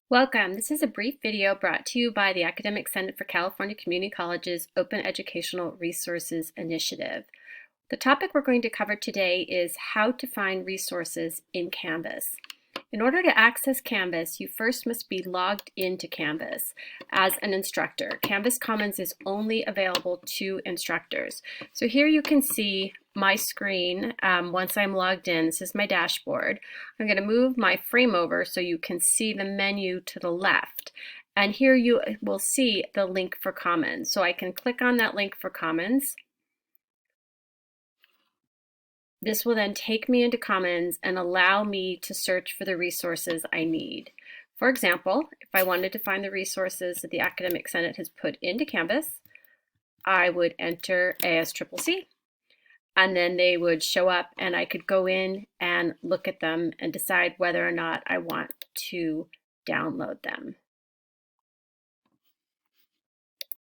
Welcome. This is a brief video brought to you by the Academic Senate for California Community Colleges Open Educational Resources Initiative. The topic we're going to cover today is how to find resources in Canvas. In order to access Canvas, you first must be logged into Canvas as an instructor. Canvas Commons is only available to instructors. So here you can see my screen once I'm logged in. This is my dashboard. I'm going to move my frame over so you can see the menu to the left. And here you will see the link for Commons. So I can click on that link for Commons. This will then take me into Commons and allow me to search for the resources I need. For example, if I wanted to find the resources that the Academic Senate has put into Canvas, I would enter ASCCC, and then they would show up and I could go in and look at them and decide whether or not I want to download them.